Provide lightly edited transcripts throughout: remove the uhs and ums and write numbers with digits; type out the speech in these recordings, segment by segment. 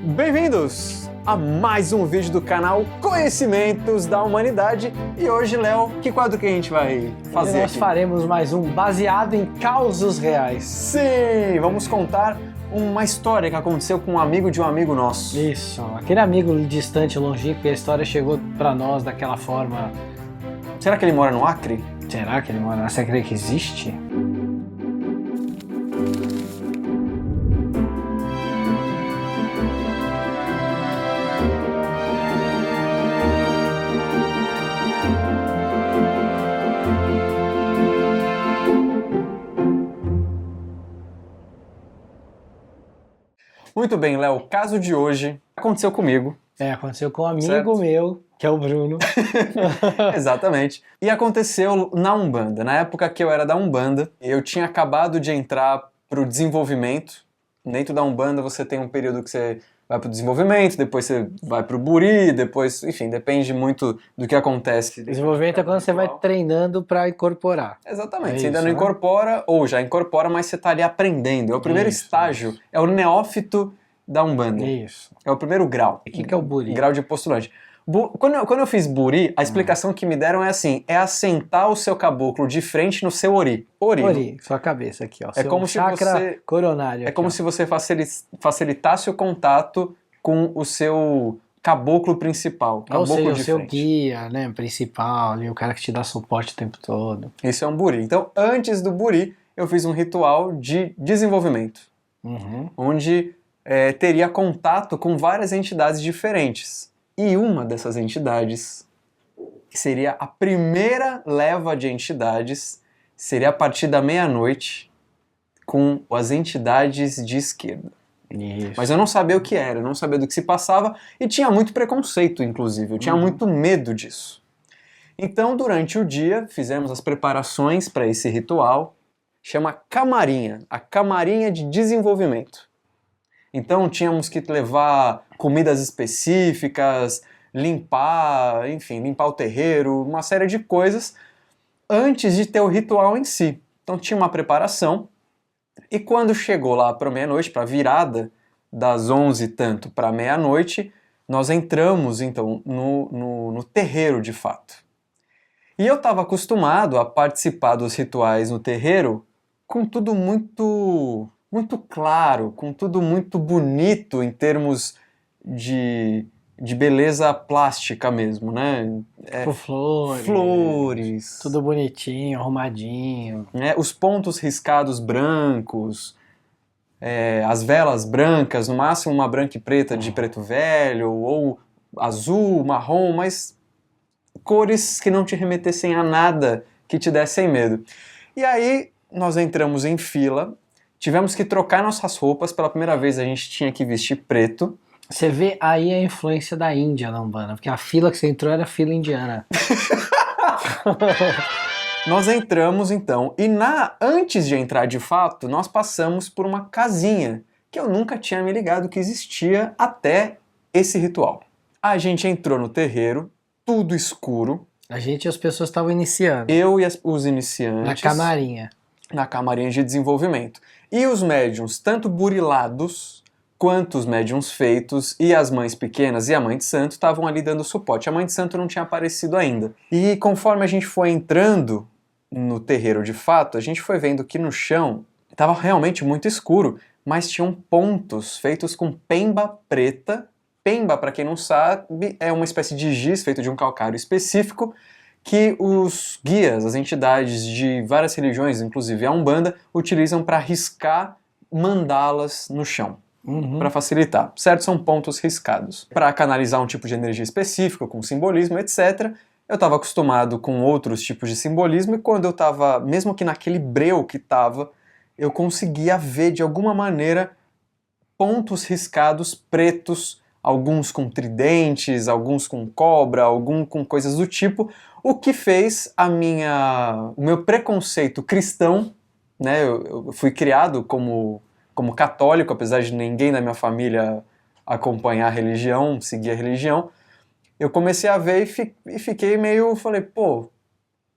Bem-vindos a mais um vídeo do canal Conhecimentos da Humanidade. E hoje, Léo, que quadro que a gente vai fazer nós aqui? faremos mais um baseado em causos reais. Sim, vamos contar uma história que aconteceu com um amigo de um amigo nosso. Isso, aquele amigo distante, longínquo, e a história chegou pra nós daquela forma. Será que ele mora no Acre? Será que ele mora na Será que existe? Muito bem, Léo, o caso de hoje aconteceu comigo. Aconteceu com um amigo Certo. meu, que é o Bruno. Exatamente. E aconteceu na Umbanda. Na época que eu era da Umbanda, eu tinha acabado de entrar para o desenvolvimento. Dentro da Umbanda você tem um período que você vai para o desenvolvimento, depois você vai para o Buri, depois, enfim, depende muito do que acontece. Desenvolvimento é quando você vai treinando pra incorporar. Exatamente, É você ainda isso, não né? incorpora, ou já incorpora, mas você está ali aprendendo. É o primeiro Isso, estágio, é o neófito da Umbanda. Isso. É o primeiro grau. E o que é o Buri? Grau de postulante. Quando eu fiz Buri, a explicação que me deram é assim, é assentar o seu caboclo de frente no seu Ori. Ori, sua cabeça aqui, ó. É Seu como se chakra você- coronário. É aqui, como ó. se você facilitasse o contato com o seu caboclo principal, Ou caboclo seja, o de seu frente. guia, né, principal, ali, o cara que te dá suporte o tempo todo. Isso é um Buri. Então, antes do Buri, eu fiz um ritual de desenvolvimento, Uhum. onde teria contato com várias entidades diferentes. E uma dessas entidades, que seria a primeira leva de entidades, seria a partir da meia-noite, com as entidades de esquerda. Isso. Mas eu não sabia o que era, eu não sabia do que se passava e tinha muito preconceito, inclusive, eu tinha muito medo disso. Então, durante o dia, fizemos as preparações para esse ritual, chama camarinha, a camarinha de desenvolvimento. Então, tínhamos que levar comidas específicas, limpar, enfim, limpar o terreiro, uma série de coisas antes de ter o ritual em si. Então, tinha uma preparação. E quando chegou lá para meia-noite, para a virada das 11 e tanto para meia-noite, nós entramos então no terreiro de fato. E eu estava acostumado a participar dos rituais no terreiro com tudo muito claro, com tudo muito bonito em termos de beleza plástica mesmo, né? Tipo flores. Flores, Tudo bonitinho, arrumadinho. né? Os pontos riscados brancos, as velas brancas, no máximo uma branca e preta de preto velho, ou azul, marrom, mas cores que não te remetessem a nada que te dessem medo. E aí nós entramos em fila, tivemos que trocar nossas roupas, pela primeira vez a gente tinha que vestir preto. Você vê aí a influência da Índia na Umbanda, porque a fila que você entrou era a fila indiana. Nós entramos então, e antes de entrar de fato, nós passamos por uma casinha, que eu nunca tinha me ligado que existia até esse ritual. A gente entrou no terreiro, tudo escuro, A gente e as pessoas estavam iniciando. eu e os iniciantes... Na camarinha. Na camarinha de desenvolvimento. E os médiuns, tanto burilados quanto os médiuns feitos, e as mães pequenas e a mãe de santo estavam ali dando suporte. A mãe de santo não tinha aparecido ainda. E conforme a gente foi entrando no terreiro de fato, a gente foi vendo que no chão estava realmente muito escuro, mas tinham pontos feitos com pemba preta. Pemba, para quem não sabe, é uma espécie de giz feito de um calcário específico que os guias, as entidades de várias religiões, inclusive a Umbanda, utilizam para riscar mandalas no chão, para facilitar. Certo? São pontos riscados. Para canalizar um tipo de energia específico, com simbolismo, etc. Eu estava acostumado com outros tipos de simbolismo e quando eu estava, mesmo que naquele breu que estava, eu conseguia ver de alguma maneira pontos riscados pretos, alguns com tridentes, alguns com cobra, alguns com coisas do tipo, o que fez o meu preconceito cristão, né? Eu fui criado como católico, apesar de ninguém da minha família acompanhar a religião, seguir a religião, eu comecei a ver e fiquei falei, pô,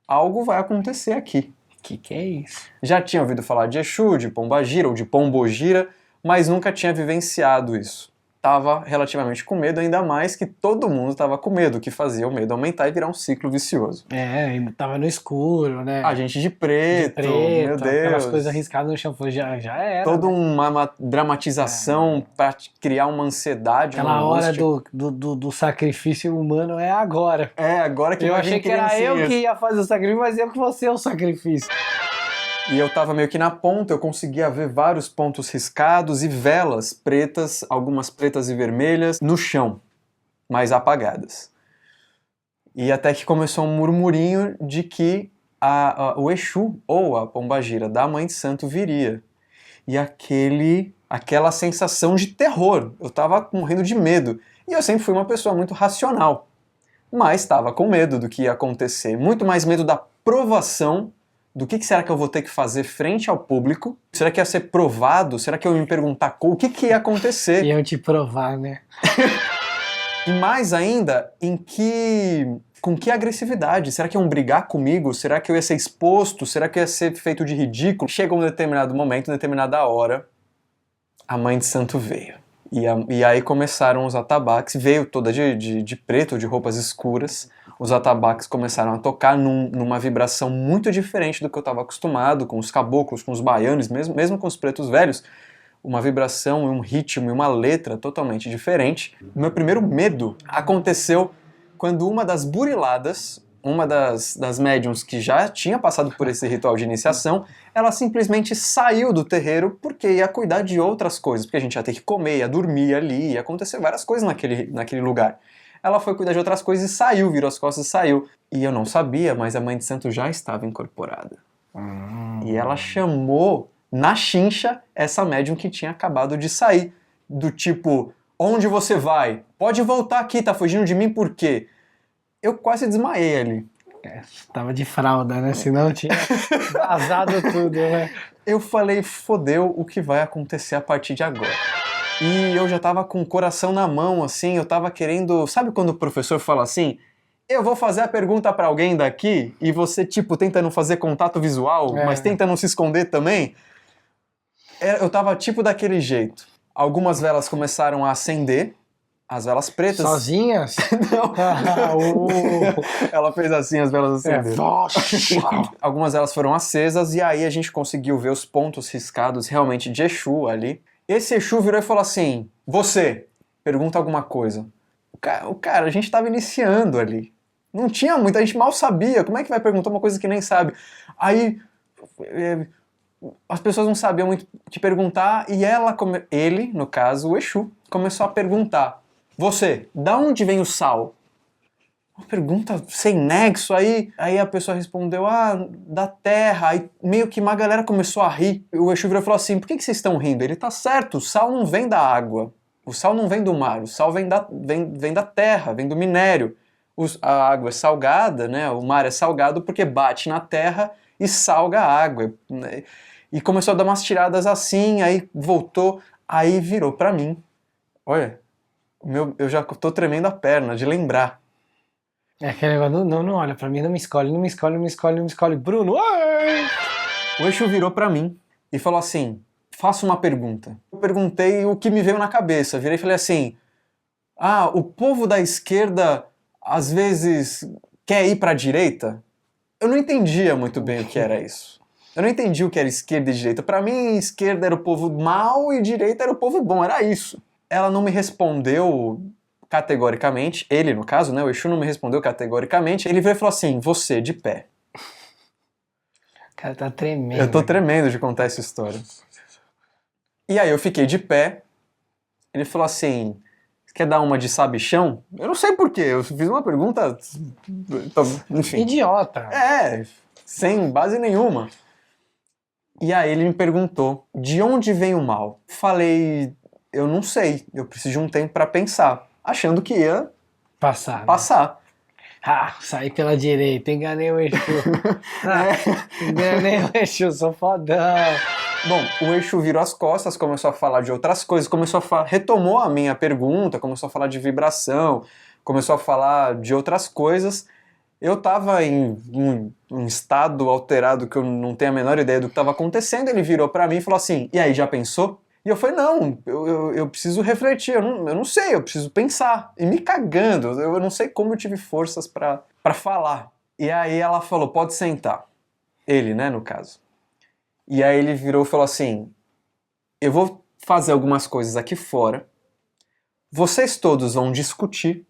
algo vai acontecer aqui. Que é isso? Já tinha ouvido falar de Exu, de Pombagira ou de Pombogira, mas nunca tinha vivenciado isso. estava relativamente com medo, ainda mais que todo mundo estava com medo, o que fazia o medo aumentar e virar um ciclo vicioso. E tava no escuro, né? A gente de preto, meu Deus. Aquelas coisas arriscadas no chão, já era. Toda né? uma dramatização para criar uma ansiedade, Aquela uma hora angústia. do sacrifício humano é agora. Agora que Eu vai vir achei que era eu criancinhas. que ia fazer o sacrifício, mas eu que vou ser o sacrifício. E eu tava meio que na ponta, eu conseguia ver vários pontos riscados e velas pretas, algumas pretas e vermelhas, no chão, mais apagadas. E até que começou um murmurinho de que o Exu, ou a pombagira da Mãe de Santo, viria. E aquela sensação de terror, eu tava morrendo de medo. E eu sempre fui uma pessoa muito racional, mas estava com medo do que ia acontecer, muito mais medo da provação. Do que será que eu vou ter que fazer frente ao público? Será que ia ser provado? Será que eu ia me perguntar o que ia acontecer? Iam te provar, né? E mais ainda, com que agressividade? Será que iam brigar comigo? Será que eu ia ser exposto? Será que eu ia ser feito de ridículo? Chegou um determinado momento, determinada hora, a Mãe de Santo veio. E aí começaram os atabaques, veio toda de preto, de roupas escuras. Os atabaques começaram a tocar numa vibração muito diferente do que eu estava acostumado, com os caboclos, com os baianos, mesmo com os pretos velhos. Uma vibração, um ritmo e uma letra totalmente diferente. O meu primeiro medo aconteceu quando uma das buriladas, uma das médiums que já tinha passado por esse ritual de iniciação, ela simplesmente saiu do terreiro porque ia cuidar de outras coisas, porque a gente ia ter que comer, ia dormir ali, ia acontecer várias coisas naquele lugar. Ela foi cuidar de outras coisas e saiu, virou as costas e saiu. E eu não sabia, mas a Mãe de Santo já estava incorporada. E ela chamou na chincha essa médium que tinha acabado de sair. Do tipo, onde você vai? Pode voltar aqui, tá fugindo de mim por quê? Eu quase desmaiei ali. Tava de fralda, né? Senão tinha vazado tudo, né? Eu falei, fodeu, o que vai acontecer a partir de agora? E eu já tava com o coração na mão, assim, eu tava querendo... Sabe quando o professor fala assim, eu vou fazer a pergunta pra alguém daqui, e você, tipo, tenta não fazer contato visual, mas tenta não se esconder também? Eu tava, tipo, daquele jeito. Algumas velas começaram a acender, as velas pretas... Sozinhas? Não. Ela fez assim, as velas acenderam. Algumas delas foram acesas, e aí a gente conseguiu ver os pontos riscados realmente de Exu ali. Esse Exu virou e falou assim, você, pergunta alguma coisa. O cara, a gente tava iniciando ali. Não tinha muito, a gente mal sabia. Como é que vai perguntar uma coisa que nem sabe? Aí, as pessoas não sabiam muito o que perguntar, e ele, no caso, o Exu, começou a perguntar. Você, da onde vem o sal? Uma pergunta sem nexo, aí a pessoa respondeu, da terra, aí meio que uma galera começou a rir, o Exu virou e falou assim, por que vocês estão rindo? Ele tá certo, o sal não vem da água, o sal não vem do mar, o sal vem da terra, vem do minério, a água é salgada, né? O mar é salgado porque bate na terra e salga a água, né? E começou a dar umas tiradas assim, aí voltou, aí virou pra mim, olha, eu já tô tremendo a perna de lembrar. É aquele negócio, não olha pra mim, não me escolhe, não me escolhe, não me escolhe, não me escolhe. Bruno, oi! O Exu virou pra mim e falou assim, faça uma pergunta. Eu perguntei o que me veio na cabeça, virei e falei assim, o povo da esquerda às vezes quer ir pra direita? Eu não entendia muito bem o que era isso. Eu não entendi o que era esquerda e direita. Pra mim, esquerda era o povo mau e direita era o povo bom, era isso. Ela não me respondeu categoricamente, ele no caso, né, o Exu não me respondeu categoricamente, ele veio e falou assim, você, de pé. O cara tá tremendo. Eu tô tremendo de contar essa história. E aí eu fiquei de pé, ele falou assim, quer dar uma de sabichão? Eu não sei porquê, eu fiz uma pergunta, enfim. Idiota. Sem base nenhuma. E aí ele me perguntou, de onde vem o mal? Falei, eu não sei, eu preciso de um tempo pra pensar. Achando que ia passar. Saí pela direita, enganei o Exu. Enganei o Exu, sou fodão. Bom, o Exu virou as costas, começou a falar de outras coisas, retomou a minha pergunta, começou a falar de vibração, começou a falar de outras coisas. Eu tava em um estado alterado que eu não tenho a menor ideia do que estava acontecendo, ele virou pra mim e falou assim, e aí, já pensou? E eu falei, não, eu preciso refletir, eu não sei, eu preciso pensar. E me cagando, eu não sei como eu tive forças pra falar. E aí ela falou, pode sentar. Ele, né, no caso. E aí ele virou e falou assim, eu vou fazer algumas coisas aqui fora, vocês todos vão discutir,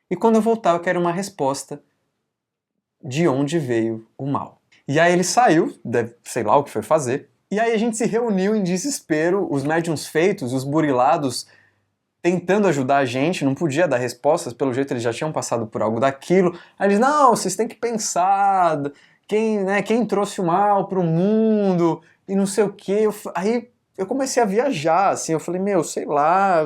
e quando eu voltar eu quero uma resposta de onde veio o mal. E aí ele saiu, sei lá o que foi fazer, e aí a gente se reuniu em desespero, os médiuns feitos, os burilados, tentando ajudar a gente, não podia dar respostas, pelo jeito eles já tinham passado por algo daquilo. Aí eles, não, vocês têm que pensar, quem trouxe o mal pro mundo, e não sei o quê. Aí eu comecei a viajar, assim, eu falei, meu, sei lá,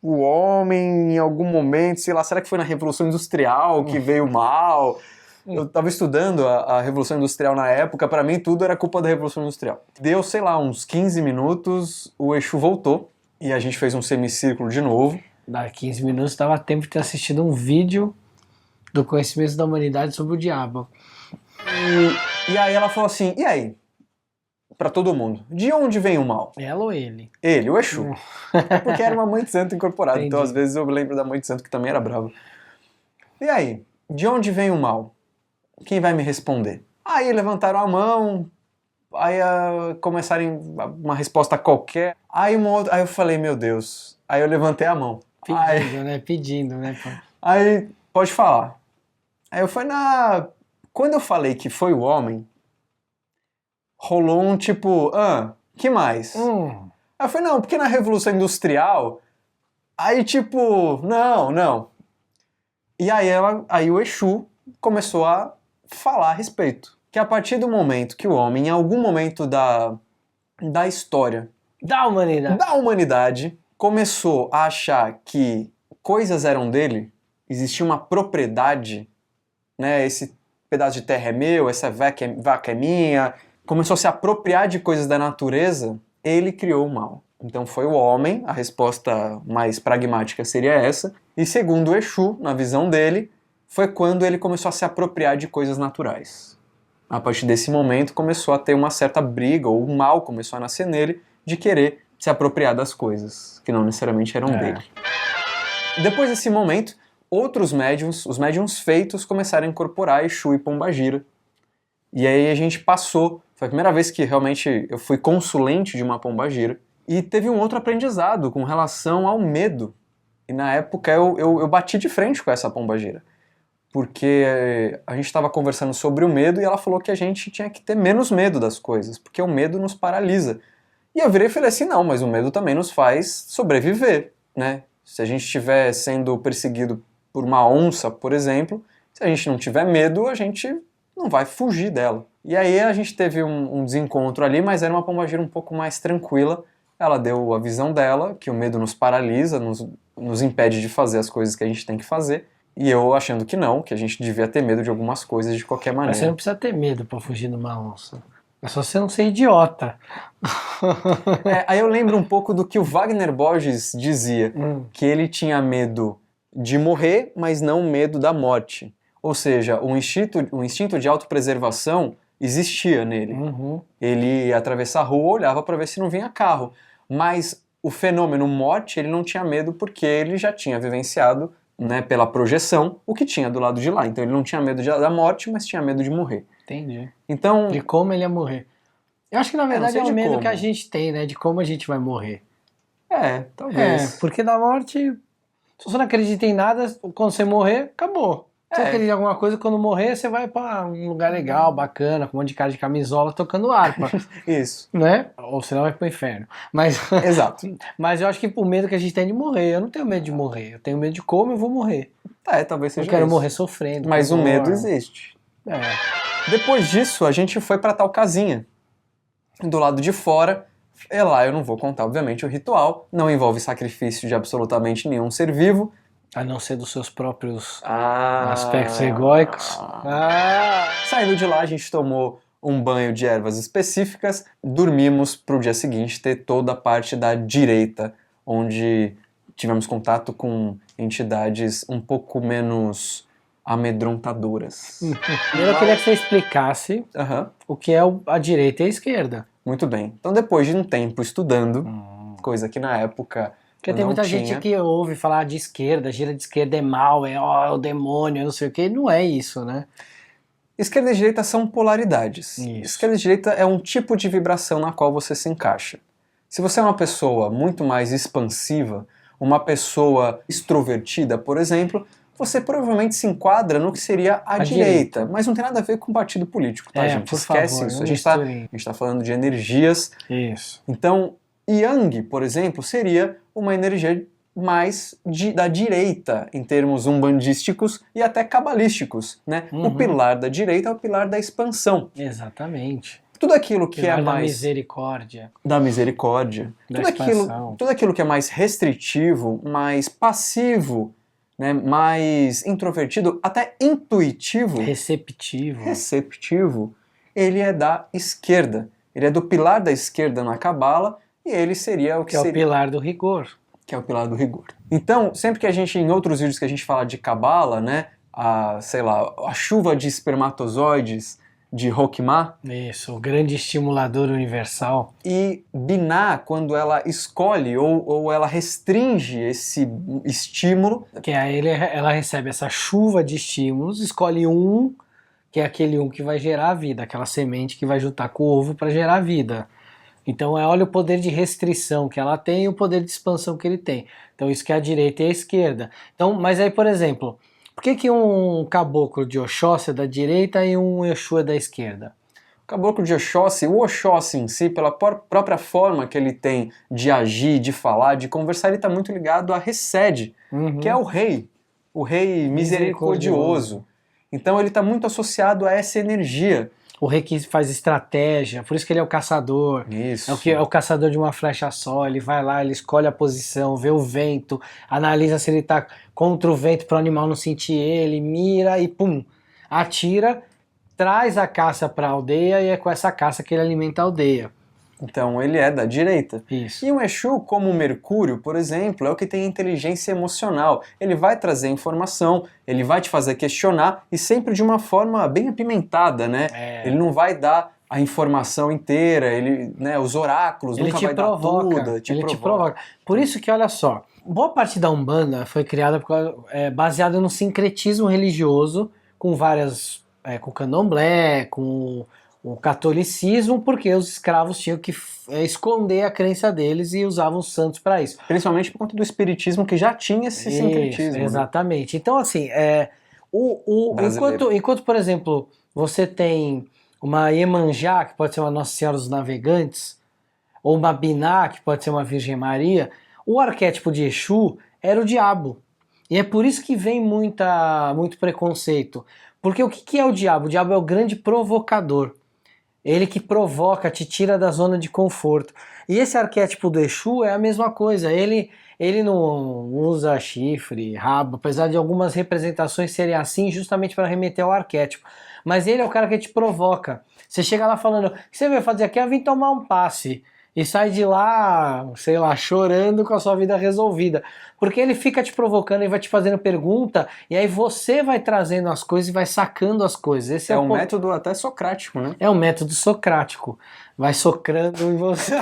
o homem em algum momento, sei lá, será que foi na Revolução Industrial que veio o mal? Eu tava estudando a Revolução Industrial na época, pra mim tudo era culpa da Revolução Industrial. Deu, sei lá, uns 15 minutos, o Exu voltou, e a gente fez um semicírculo de novo. Dá 15 minutos, dava tempo de ter assistido um vídeo do Conhecimento da Humanidade sobre o diabo. E aí ela falou assim, e aí? Pra todo mundo, de onde vem o mal? Ela ou ele? Ele, o Exu. É porque era uma mãe de santo incorporada, Entendi. então às vezes eu lembro da mãe de santo que também era brava. E aí, de onde vem o mal? Quem vai me responder? Aí levantaram a mão, aí começaram uma resposta qualquer, aí eu falei, meu Deus, aí eu levantei a mão. Pedindo, né? Aí, pode falar. Aí eu falei, quando eu falei que foi o homem, rolou um tipo, que mais? Aí eu falei, não, porque na Revolução Industrial, aí tipo, não. E aí o Exu começou a falar a respeito. Que a partir do momento que o homem, em algum momento da história Da humanidade, começou a achar que coisas eram dele, existia uma propriedade, né, esse pedaço de terra é meu, essa vaca é minha, começou a se apropriar de coisas da natureza, ele criou o mal. Então foi o homem, a resposta mais pragmática seria essa, e segundo o Exu, na visão dele, foi quando ele começou a se apropriar de coisas naturais. A partir desse momento começou a ter uma certa briga, ou o mal começou a nascer nele, de querer se apropriar das coisas, que não necessariamente eram dele. Depois desse momento, outros médiuns, os médiuns feitos, começaram a incorporar Exu e Pombagira. E aí a gente passou, foi a primeira vez que realmente eu fui consulente de uma Pombagira, e teve um outro aprendizado com relação ao medo. E na época eu bati de frente com essa Pombagira. Porque a gente estava conversando sobre o medo e ela falou que a gente tinha que ter menos medo das coisas, porque o medo nos paralisa. E eu virei e falei assim, não, mas o medo também nos faz sobreviver, né? Se a gente estiver sendo perseguido por uma onça, por exemplo, se a gente não tiver medo, a gente não vai fugir dela. E aí a gente teve um desencontro ali, mas era uma pombagira um pouco mais tranquila. Ela deu a visão dela, que o medo nos paralisa, nos impede de fazer as coisas que a gente tem que fazer. E eu achando que não, que a gente devia ter medo de algumas coisas de qualquer maneira. Mas você não precisa ter medo pra fugir de uma onça. É só você não ser idiota. Aí eu lembro um pouco do que o Wagner Borges dizia, que ele tinha medo de morrer, mas não medo da morte. Ou seja, o instinto de autopreservação existia nele. Ele ia atravessar a rua, olhava para ver se não vinha carro. Mas o fenômeno morte ele não tinha medo porque ele já tinha vivenciado, né, pela projeção, o que tinha do lado de lá. Então ele não tinha medo da morte, mas tinha medo de morrer. Entendi. Então, de como ele ia morrer. Eu acho que na verdade é o medo como. que a gente tem, né? De como a gente vai morrer. Talvez. Porque da morte, se você não acredita em nada, quando você morrer, acabou. Se você acredita em alguma coisa, quando morrer, você vai pra um lugar legal, bacana, com um monte de cara de camisola tocando harpa. Isso. Né? Ou senão vai pro inferno. Mas, exato. Mas eu acho que o medo que a gente tem de morrer, eu não tenho medo de morrer. Eu tenho medo de como eu vou morrer. Talvez seja eu quero isso. morrer sofrendo. Mas o medo existe. Depois disso, a gente foi pra tal casinha. Do lado de fora, lá eu não vou contar, obviamente, o ritual. Não envolve sacrifício de absolutamente nenhum ser vivo. A não ser dos seus próprios aspectos egóicos. Saindo de lá, a gente tomou um banho de ervas específicas, dormimos para o dia seguinte ter toda a parte da direita, onde tivemos contato com entidades um pouco menos amedrontadoras. Eu queria que você explicasse o que é a direita e a esquerda. Muito bem. Então, depois de um tempo estudando, coisa que na época Porque tem muita gente que ouve falar de esquerda, gira de esquerda é mal, é o demônio, não sei o que, não é isso, né? Esquerda e direita são polaridades. Isso. Esquerda e direita é um tipo de vibração na qual você se encaixa. Se você é uma pessoa muito mais expansiva, uma pessoa extrovertida, por exemplo, você provavelmente se enquadra no que seria a direita. Mas não tem nada a ver com partido político, tá, gente? Por Esquece favor, isso. A gente está falando de energias. Isso. Então, Yang, por exemplo, seria uma energia mais da direita, em termos umbandísticos e até cabalísticos, né? O pilar da direita é o pilar da expansão. Exatamente. Tudo aquilo que é mais... Da misericórdia. Da misericórdia. Tudo aquilo que é mais restritivo, mais passivo, né? Mais introvertido, até intuitivo. Receptivo. Ele é da esquerda. Ele é do pilar da esquerda na Cabala e ele seria o que seria... é o pilar do rigor. Que é o pilar do rigor. Então, sempre que a gente, em outros vídeos que a gente fala de Cabala, né? A chuva de espermatozoides de Roquemar. Isso, o grande estimulador universal. E Binah, quando ela escolhe ou ela restringe esse estímulo... Que aí ela recebe essa chuva de estímulos, escolhe um, que é aquele um que vai gerar a vida, aquela semente que vai juntar com o ovo para gerar a vida. Então olha o poder de restrição que ela tem e o poder de expansão que ele tem. Então isso que é a direita e a esquerda. Então, mas aí, por exemplo... Por que um caboclo de Oxóssi é da direita e um Exu é da esquerda? O caboclo de Oxóssi, o Oxóssi em si, pela própria forma que ele tem de agir, de falar, de conversar, ele está muito ligado a Resed, que é o rei misericordioso. Então ele está muito associado a essa energia. O rei que faz estratégia, por isso que ele é o caçador. Isso. É o caçador de uma flecha só, ele vai lá, ele escolhe a posição, vê o vento, analisa se ele está contra o vento para o animal não sentir ele, mira e pum, atira, traz a caça para a aldeia e é com essa caça que ele alimenta a aldeia. Então ele é da direita. Isso. E um Exu, como o Mercúrio, por exemplo, é o que tem inteligência emocional. Ele vai trazer informação, ele vai te fazer questionar e sempre de uma forma bem apimentada, né? Ele não vai dar a informação inteira, os oráculos, ele nunca te vai provoca, dar tudo. Ele te provoca. Por isso que, olha só, boa parte da Umbanda foi criada baseada no sincretismo religioso, com com o candomblé, com o catolicismo, porque os escravos tinham que esconder a crença deles e usavam os santos para isso. Principalmente por conta do espiritismo, que já tinha esse sincretismo. Exatamente. Né? Então, assim, enquanto, por exemplo, você tem uma Iemanjá, que pode ser uma Nossa Senhora dos Navegantes, ou uma Binah, que pode ser uma Virgem Maria, o arquétipo de Exu era o diabo. E é por isso que vem muito preconceito. Porque o que é o diabo? O diabo é o grande provocador. Ele que provoca, te tira da zona de conforto. E esse arquétipo do Exu é a mesma coisa. Ele não usa chifre, rabo, apesar de algumas representações serem assim, justamente para remeter ao arquétipo. Mas ele é o cara que te provoca. Você chega lá falando, o que você veio fazer aqui? Eu vim tomar um passe. E sai de lá, sei lá, chorando com a sua vida resolvida. Porque ele fica te provocando e vai te fazendo pergunta, e aí você vai trazendo as coisas e vai sacando as coisas. Esse é um método até socrático, né? É um método socrático. Vai socrando em você.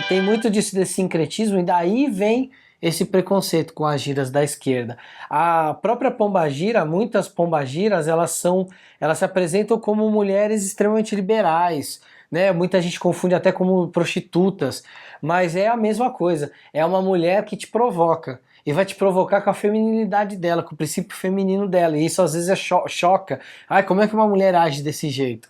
Tem muito disso, desse sincretismo, e daí vem esse preconceito com as giras da esquerda. A própria pombagira, muitas pombagiras, elas se apresentam como mulheres extremamente liberais, né? Muita gente confunde até como prostitutas, mas é a mesma coisa. É uma mulher que te provoca e vai te provocar com a feminilidade dela, com o princípio feminino dela, e isso às vezes choca. Ai, como é que uma mulher age desse jeito?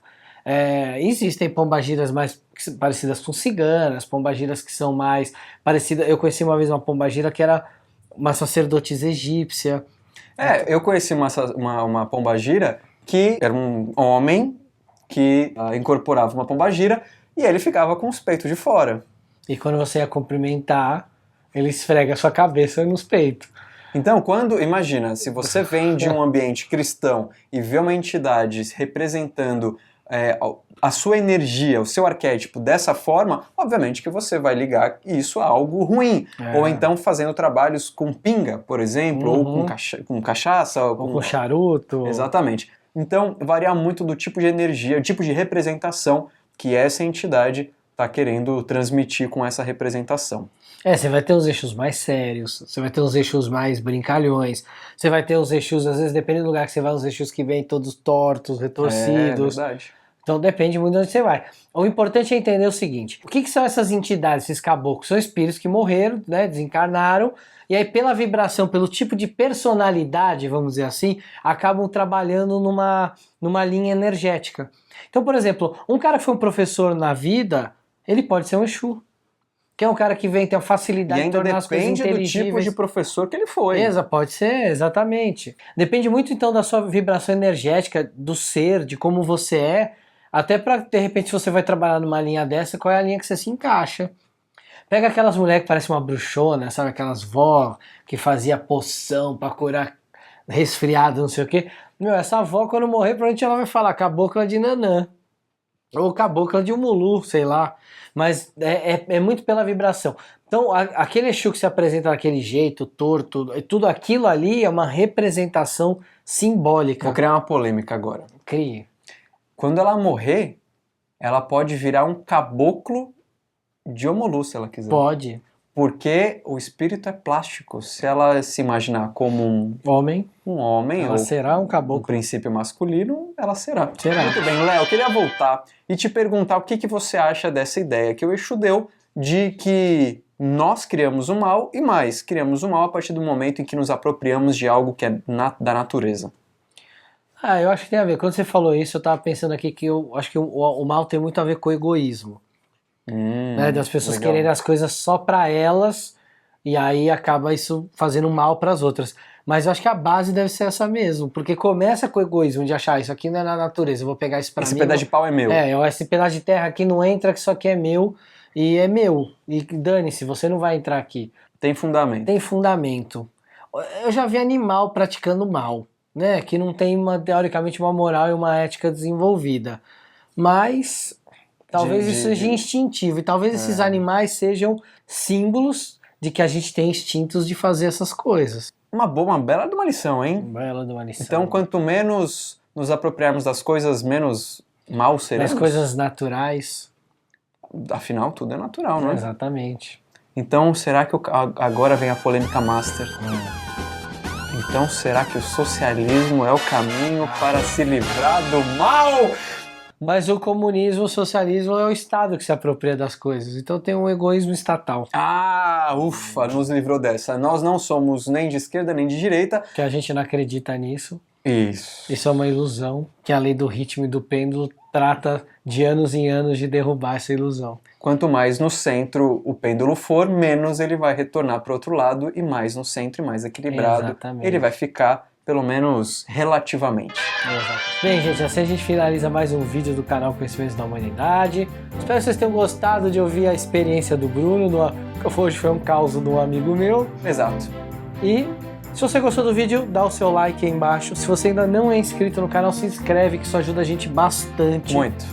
Existem pombagiras mais parecidas com ciganas, pombagiras que são mais parecidas. Eu conheci uma vez uma pombagira que era uma sacerdotisa egípcia. Eu conheci uma pombagira que era um homem que incorporava uma pombagira e ele ficava com os peitos de fora. E quando você ia cumprimentar, ele esfrega a sua cabeça nos peitos. Então, imagina, se você vem de um ambiente cristão e vê uma entidade representando a sua energia, o seu arquétipo dessa forma, obviamente que você vai ligar isso a algo ruim. Ou então fazendo trabalhos com pinga, por exemplo, ou com cachaça. Ou com charuto. Exatamente. Então, varia muito do tipo de energia, tipo de representação que essa entidade está querendo transmitir com essa representação. Você vai ter os Exus mais sérios, você vai ter os Exus mais brincalhões, você vai ter os Exus, às vezes depende do lugar que você vai, os Exus que vêm todos tortos, retorcidos. É verdade. Então depende muito de onde você vai. O importante é entender o seguinte, o que são essas entidades, esses caboclos? São espíritos que morreram, né, desencarnaram, e aí pela vibração, pelo tipo de personalidade, vamos dizer assim, acabam trabalhando numa linha energética. Então, por exemplo, um cara que foi um professor na vida, ele pode ser um Exu. Que é um cara que vem ter a facilidade de tornar as coisas inteligíveis. Depende do tipo de professor que ele foi. Pode ser, exatamente. Depende muito então da sua vibração energética, do ser, de como você é, até para de repente se você vai trabalhar numa linha dessa, qual é a linha que você se encaixa. Pega aquelas mulheres que parecem uma bruxona, sabe, aquelas vó que fazia poção para curar resfriado, não sei o quê. Meu, essa avó quando morrer, provavelmente ela vai falar cabocla de Nanã. Ou cabocla de Umulu, sei lá. Mas é muito pela vibração. Então, aquele Exu que se apresenta daquele jeito, torto, tudo aquilo ali é uma representação simbólica. Vou criar uma polêmica agora. Crie. Quando ela morrer, ela pode virar um caboclo de Omolu, se ela quiser. Pode. Porque o espírito é plástico. Se ela se imaginar como um homem, ela ou será um caboclo. Um princípio masculino, ela será. Será. Muito bem, Léo, eu queria voltar e te perguntar o que você acha dessa ideia que o Exu deu de que nós criamos o mal e mais, criamos o mal a partir do momento em que nos apropriamos de algo que é da natureza. Eu acho que tem a ver. Quando você falou isso, eu estava pensando aqui que eu acho que o mal tem muito a ver com o egoísmo. Né, das pessoas legal. quererem as coisas só para elas e aí acaba isso fazendo mal para as outras. Mas eu acho que a base deve ser essa mesmo, porque começa com o egoísmo de achar isso aqui não é na natureza, eu vou pegar isso para mim. Esse pedaço de pau é meu. Esse pedaço de terra aqui não entra, que isso aqui é meu e é meu. E dane-se, você não vai entrar aqui. Tem fundamento. Tem fundamento. Eu já vi animal praticando mal, né? Que não tem teoricamente uma moral e uma ética desenvolvida. Mas talvez isso seja instintivo e talvez esses animais sejam símbolos de que a gente tem instintos de fazer essas coisas. Uma bela de uma lição, hein? Bela de uma lição. Então, quanto menos nos apropriarmos das coisas, menos mal seremos. Das coisas naturais. Afinal, tudo é natural, não é? Exatamente. Então, será que agora vem a polêmica master? Então, será que o socialismo é o caminho para se livrar do mal? Mas o comunismo, o socialismo é o Estado que se apropria das coisas. Então tem um egoísmo estatal. Ufa, nos livrou dessa. Nós não somos nem de esquerda nem de direita. Que a gente não acredita nisso. Isso. Isso é uma ilusão, que a lei do ritmo e do pêndulo trata de anos em anos de derrubar essa ilusão. Quanto mais no centro o pêndulo for, menos ele vai retornar para o outro lado e mais no centro e mais equilibrado. Exatamente. Ele vai ficar, pelo menos relativamente. Exato. Bem, gente, assim a gente finaliza mais um vídeo do canal Conhecimentos da Humanidade. Espero que vocês tenham gostado de ouvir a experiência do Bruno. Hoje foi um caos do amigo meu. Exato. E se você gostou do vídeo, dá o seu like aí embaixo. Se você ainda não é inscrito no canal, se inscreve, que isso ajuda a gente bastante. Muito.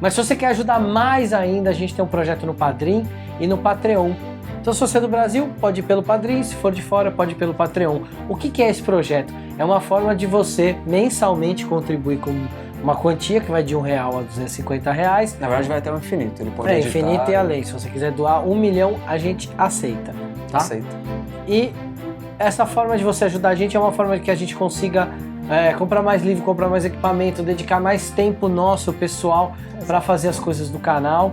Mas se você quer ajudar mais ainda, a gente tem um projeto no Padrim e no Patreon. Então, se você é do Brasil, pode ir pelo Padrim, se for de fora, pode ir pelo Patreon. O que é esse projeto? É uma forma de você mensalmente contribuir com uma quantia que vai de R$1 a R$250. Na verdade, vai até o infinito. Ele pode editar, infinito e além. Se você quiser doar 1 milhão, a gente aceita. Tá? Aceita. E essa forma de você ajudar a gente é uma forma de que a gente consiga comprar mais livro, comprar mais equipamento, dedicar mais tempo nosso, pessoal, para fazer as coisas do canal.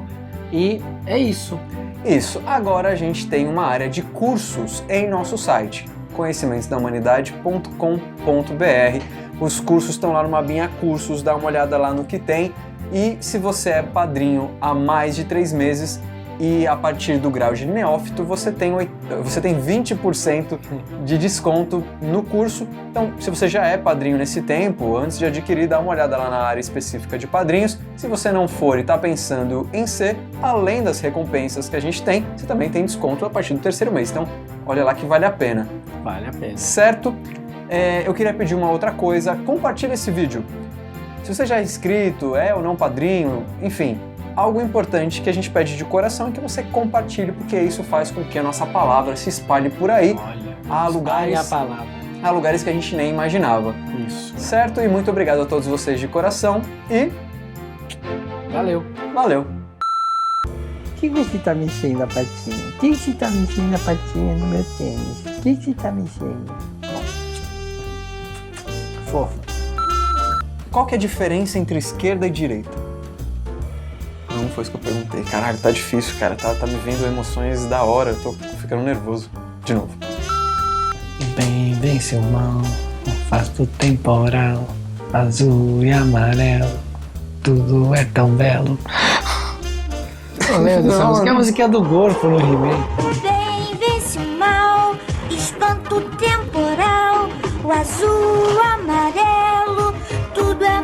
E é isso. Isso. Agora a gente tem uma área de cursos em nosso site, conhecimentosdahumanidade.com.br. Os cursos estão lá numa abinha cursos, dá uma olhada lá no que tem. E se você é padrinho há mais de 3 meses e a partir do grau de neófito, você tem 20% de desconto no curso. Então, se você já é padrinho nesse tempo, antes de adquirir, dá uma olhada lá na área específica de padrinhos. Se você não for e está pensando em ser, além das recompensas que a gente tem, você também tem desconto a partir do 3º mês. Então, olha lá que vale a pena. Vale a pena. Certo? Eu queria pedir uma outra coisa. Compartilhe esse vídeo. Se você já é inscrito, é ou não padrinho, enfim, algo importante que a gente pede de coração é que você compartilhe, porque isso faz com que a nossa palavra se espalhe por aí. Olha, a lugares, a palavra. a lugares que a gente nem imaginava. Isso. Certo? E muito obrigado a todos vocês de coração e... Valeu! Valeu! O que você tá mexendo a patinha? O que você tá mexendo a patinha no meu tênis? O que você tá mexendo? Fofo. Qual que é a diferença entre esquerda e direita? Não foi isso que eu perguntei. Caralho, tá difícil, cara. Tá me vendo emoções da hora. Eu tô ficando nervoso. De novo. Vem seu mal, faz do temporal, azul e amarelo, tudo é tão belo. Eu lembro dessa música, é a musiquinha do Gorpo no He-Man. O bem vence o mal, espanta o temporal, o azul, o amarelo, tudo é